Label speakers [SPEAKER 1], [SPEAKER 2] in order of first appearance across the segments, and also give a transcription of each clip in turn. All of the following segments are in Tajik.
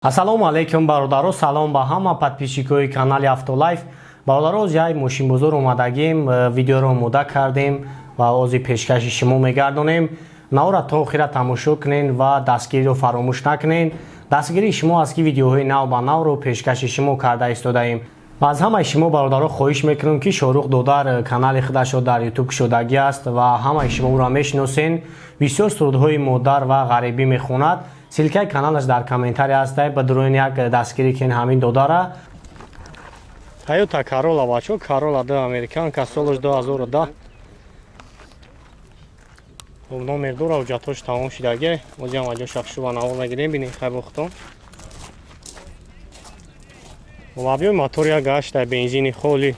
[SPEAKER 1] Ассалому алайкум бародаро, салом ба ҳама подписчикои канали Автолайф. Бародаро, оз яй мошинбозор омадагим, видеоро омода кардем ва ози пешкаши шумо мегардонем. Наора то охира тамошо кунен ва дастгириро фаромӯш накунен. Дастгирии шумо аз ки видеоҳои нав ба навро пешкаши шумо карда истодаем. аз ҳамаи шумо бародаро хоҳиш мекунам ки Шорух Додар канали худашро дар ютуб кушодагӣ аст ва ҳамаи шумо ӯро мешиносен. Бисёр сурудҳои модар ва ғарибӣ мехонад. Силкаи каналаш дар комментарий ҳастай, ба дуроин як дастгирӣ кен ҳамин додара. Toyota Corolla бачо, Corolla 2 американка, солаш 2010. номер дора ҳуҷҷатош тамом шудагӣ. Озям аҷо шахшува навор мегирем бинем хай бохтон. Лабиёи мотор як гашта бензини холи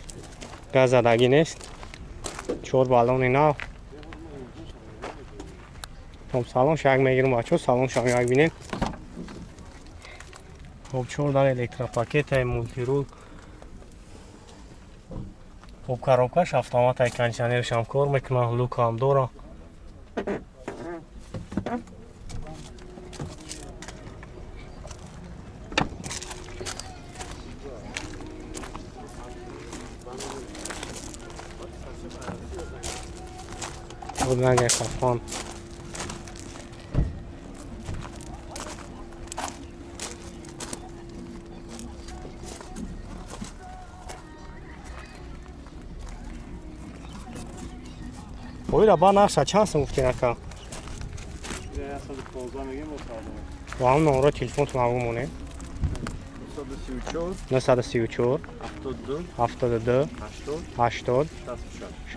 [SPEAKER 1] газ задагӣ нест. 4 баллони нав. Салонш як мегирем бачо, салоншам як бинем. 4 дар электропакетай мултирул. Коробкаш автоматай кондиционершам кор мекунад, лукам дора. Буднага кафан. Ойра ба нақша чанд сум гуфтин ака? 115 мегем ба ҳам номеро телефонтон ҳаву монем. 934 72 80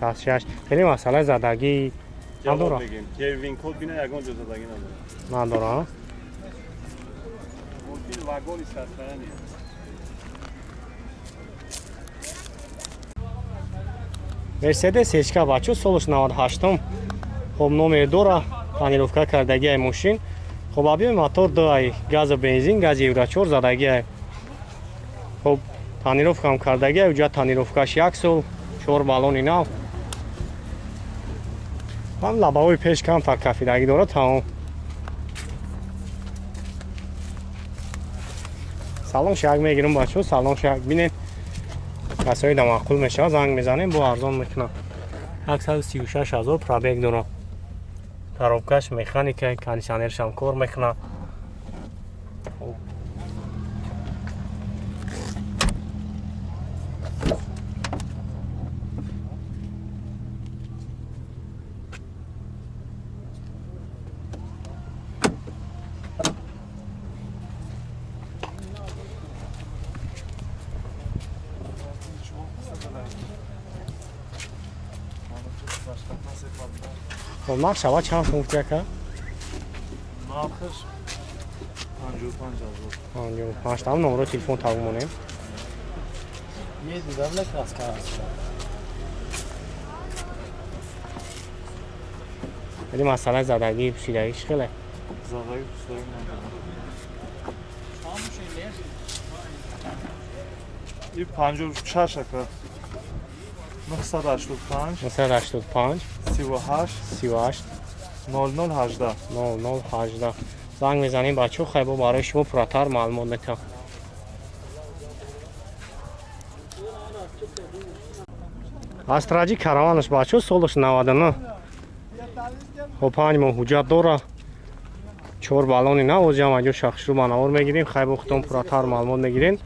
[SPEAKER 1] 66. хеле масъалаи задагӣ надора?
[SPEAKER 2] вин код бина ягон ҷо задагӣ надора.
[SPEAKER 1] Надора?
[SPEAKER 2] вагони сарфарани.
[SPEAKER 1] Мерседес H-ка бачо, солаш 98. Хоб номер дора, тонировка кардагии мошин. Хоб объеми мотор 2 газу бензин, газ евро 4 задагии. Хоб тонировкам кардагии, ҳуҷҷат тонировкаш 1 сол, 4 баллони нав. ҳам лабаҳои пеш кам таркафидагӣ дорад тамом. салонш як мегирем бачо, салонш як бинем. касои дамаққул мешавад, занг мезанем, бо арзон мекунам. 136 000 пробег дорам. коробкаш механика, кондиционершам кор мекунад. نقش هوا چند سوم گفتی اکا؟
[SPEAKER 2] نقش
[SPEAKER 1] 55 تا نمره تلفن تاو مونیم.
[SPEAKER 2] یه دیدم نکاس کرد.
[SPEAKER 1] ولی مسئله زدگی پوشیدگیش خیلی.
[SPEAKER 2] زدگی پوشیدگی ندارم. این 56 اکا. 985
[SPEAKER 1] 985
[SPEAKER 2] 38 0018
[SPEAKER 1] 0018 زنگ میزنیم بچه خیلی برای شما پراتر معلومات میتونم. استراجی کاروانش بچه سالش 99. خب 5 ماه حجت داره. 4 بالونی نه وزیم اگه شخص رو بناور میگیریم خیلی وقتون پراتر معلومات میگیرین.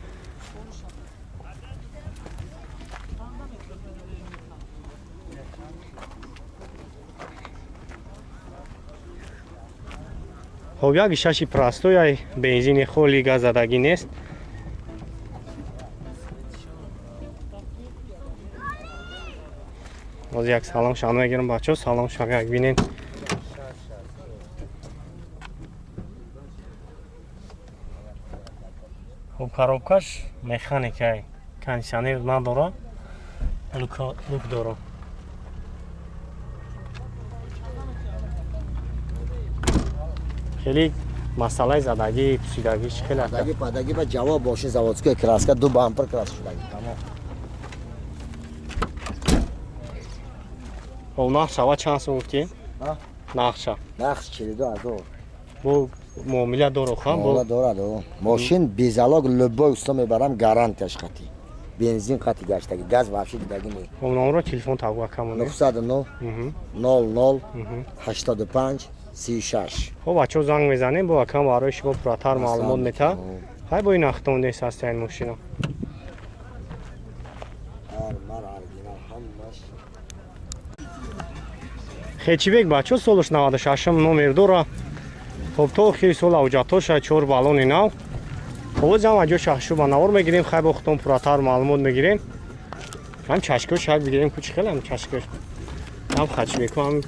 [SPEAKER 1] خب یک شاشی پراستوی بنزین خولی گاز زدگی نیست. از یک سلام شما میگیرم بچه، سلام شما یک بینین. خب коробкаш механикай، кондиционер نداره، لوک داره. خیلی مسئله زدگی پوشیدگیش خیلی است.
[SPEAKER 3] زدگی پادگی با جواب باشه زوادسکی کراس کرد، 2 بامپر کراس شدگی تمام.
[SPEAKER 1] خب نقش هوا چند سو گفتی؟
[SPEAKER 3] ها؟
[SPEAKER 1] نقش
[SPEAKER 3] 42,000.
[SPEAKER 1] بو معامله داره خواهم
[SPEAKER 3] حالا
[SPEAKER 1] با
[SPEAKER 3] دارد ماشین بیزلاگ لبای استا میبرم گارانتیش قطعی بنزین قطعی گشتگی گاز وحشی دیدگی نی
[SPEAKER 1] اونم رو تلفن تاگوا کمونه
[SPEAKER 3] 909 00 85 36
[SPEAKER 1] خب بچه زنگ میزنیم با کم برای شما پراتر معلومات میتا های با این اختون نیست هستی این ماشینا خیچی بگ بچه سولش 96 نمر 2 را خب تو خیلی سول اوجاتو شاید 4 بالون نو خب زم اجا شخصو با نور میگیریم خیلی با اختون پراتر معلومات میگیریم هم چشکو شاید بگیریم کچ خیلی هم چشکو هم خچ میکنم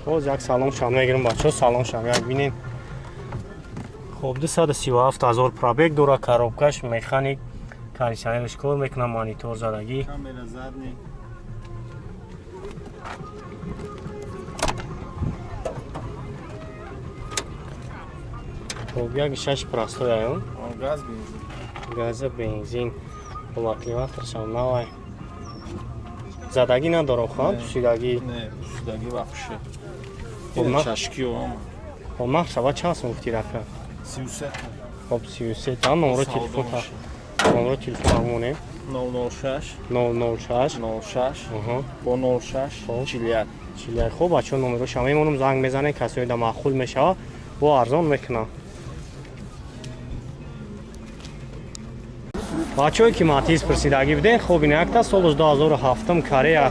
[SPEAKER 1] باز یک سالن شام میگیریم بچه سالن شام یک بینیم خب 237,000 پرابگ داره کاروبکش مکانیک کاندیشنرش کار میکنه مانیتور زدگی
[SPEAKER 2] Kamera zadni.
[SPEAKER 1] خب یک 6 پرستوی اون
[SPEAKER 2] Gaz benzin.
[SPEAKER 1] گاز بنزین با کیلومترش هم نوای زدگی نداره خواهم پوشیدگی
[SPEAKER 2] Ne, üstteki bakışı.
[SPEAKER 1] Olmaz.
[SPEAKER 2] Çaşkı o ama.
[SPEAKER 1] خب محسبه چند سو گفتی رکه
[SPEAKER 2] 37
[SPEAKER 1] خب 33 تا نمره تلفن تا نمره تلفن همونه
[SPEAKER 2] 006
[SPEAKER 1] 006
[SPEAKER 2] 06
[SPEAKER 1] آها
[SPEAKER 2] با 06
[SPEAKER 1] خب.
[SPEAKER 2] 40
[SPEAKER 1] چیلی خوب بچه نمره شما میمونم زنگ میزنه کسی دا معقول میشه و ارزان میکنه بچه که ماتیز پرسیدگی بده خب این یک تا سالش 2007 کاره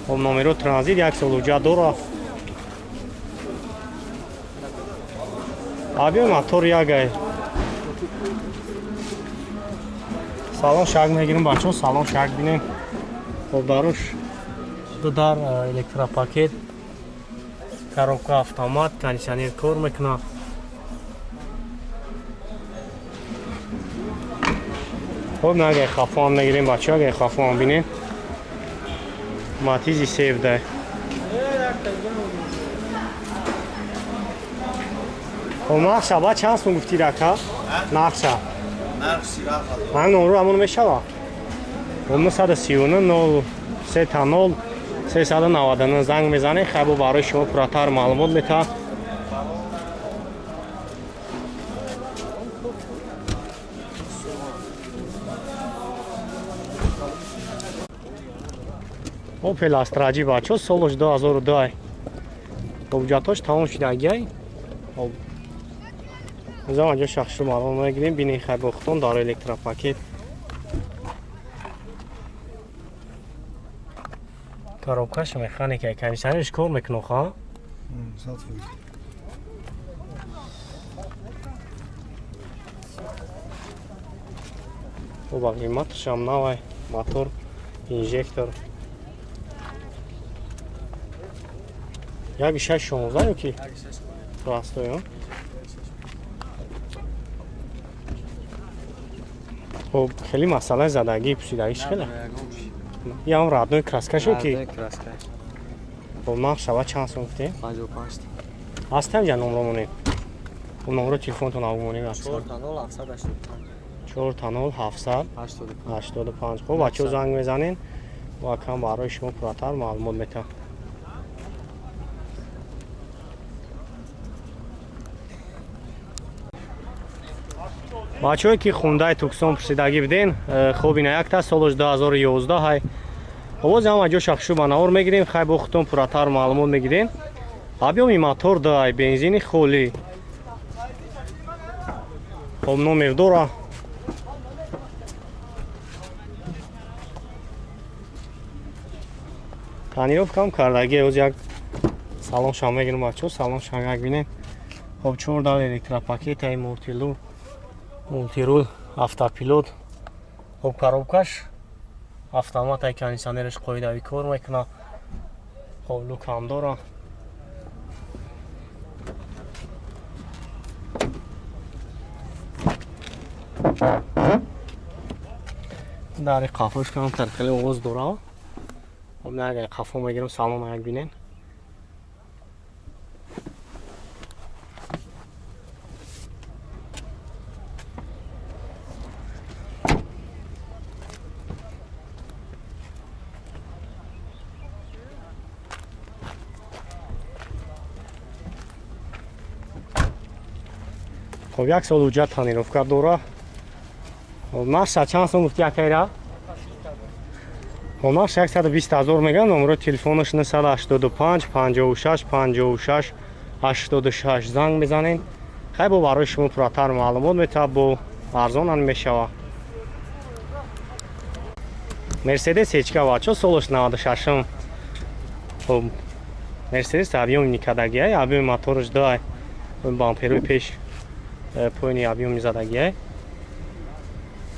[SPEAKER 1] خب نمره ترانزیت یک سال وجه داره آبی موتور یک سالن شاگ میگیریم بچه سالن شاگ بینیم خب داروش دو در الکترا پاکت коробка автомат кондиционер کار میکنه خب نه اگه خفا هم نگیریم بچه اگه خفا هم بینیم ماتیزی سیف ده خب نقشه با چند سون گفتی رکا؟ نقشه من نمرو همون میشه با 939 03 تا 0 399 زنگ میزنه خیلی برای شما پراتر معلومات میده اوپل استراجی بچه سالش 2002 اوجاتاش تمام شدگی از آنجا شخص رو معلوم میگیریم بینی خیلی بختون داره الکترا پاکت коробкаш механика кондиционерш кор мекунад ха ба қиматаш ҳам навай мотор инжектор 1.6 ки растои хоб хеле масъалаи задагии пусидагиш хеле یا هم رادنوی کراسکش کی؟ خب نقش شبا چند سون گفتی؟
[SPEAKER 4] 55
[SPEAKER 1] هستم جا نمرمونی اون نمره تلفن تو نمرمونی
[SPEAKER 4] 4 تا 0 785
[SPEAKER 1] 4 تا 0 785 خب بچه زنگ میزنین و کم برای شما پراتر معلومات میتن بچه که خونده توکسون پرسیدگی بدین خوب این یک تا سالش 2011 های باز هم اجا شخصو با نور میگیریم خیلی بختون پراتر معلومات میگیرین آبیامی موتور دای بنزینی خولی خب نمر 2 را تانیروف کم کردگی از یک سالن شام میگیریم بچه سالن شام یک بینیم خب 4 دال الکترا پاکت های مولتیرول автопилот خب коробкаш автомат ай кондиционерш қоидави кор мекуна خب лук ҳам дора дари қафош кам тарқили оғоз дора خب نه اگر قفا میگیرم سالن یک بینین خب یک سال حجت تانیروفکا داره. نقش چند سال گفتی اکیرا؟ خب نقش 120,000 میگن. نمره تلفنش 985 56 56 86 زنگ بزنین. خیلی با برای شما پراتر معلومات میتونه با ارزان هم میشوه. مرسدس هیچکا بچه سالش 96. خب مرسدس ابیوم نیکدگیه. ابیوم موتورش دای بامپروی پیش پوینی ابیوم میزدگیه.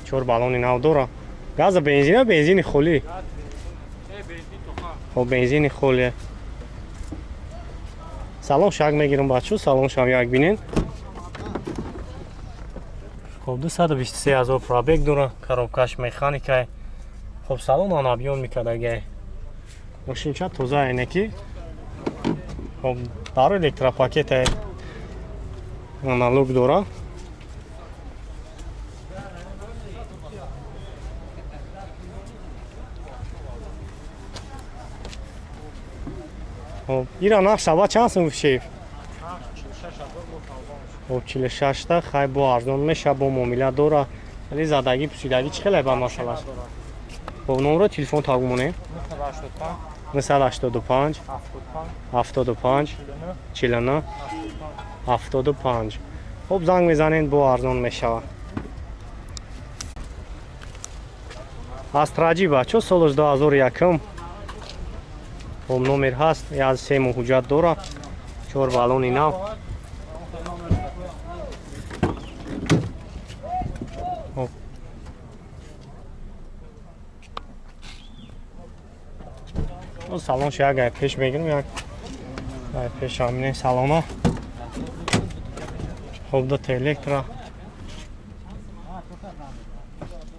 [SPEAKER 1] 4 بالونی نو داره. گاز بنزین یا بنزین خالی؟ خب بنزین خالی. سلام شاگ میگیرم بچه. سلام شما یک بینین. خب 223,000 پرابیگ داره. کاروبکاش مکانیکه. خب سلام آن ابیوم میکدگیه. ماشین چه توزه اینکی. خب داره الکتروپاکت آنالوگ داره. خب ایران نقش سوا چند سن شیف؟ 46 تا خیلی با ارزان میشه با معامله داره. ولی زدگی پوسیدگی چه خیلی با ماشاءالله. خب نمره تلفن تاگمونه 985 75 49 75. خب زنگ میزنین با ارزان میشه. استراجی بچه سالش 2001. خب نمر هست. از 3 ماه حجت داره. 4 بالونی نو. سالن شاید گای پیش بگیرم یک گای پیش همینه سالانه. خب دو تا الکترا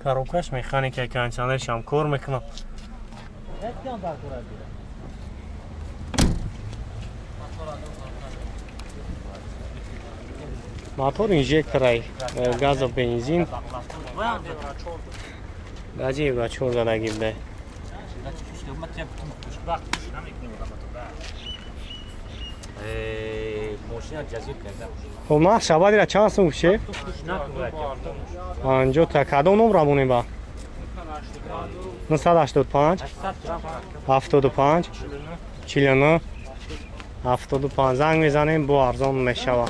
[SPEAKER 1] کاروبکاش مکانیکه کنچانرش هم کار میکنه. موتور اینژکترای گاز و بنزین گازی و 4 زدگی بده. خب نه شبا دیره چند سن بشه؟ آنجا تا کدام نمره مونه با؟ 985 75 49 75. زنگ میزنیم با ارزان میشوه.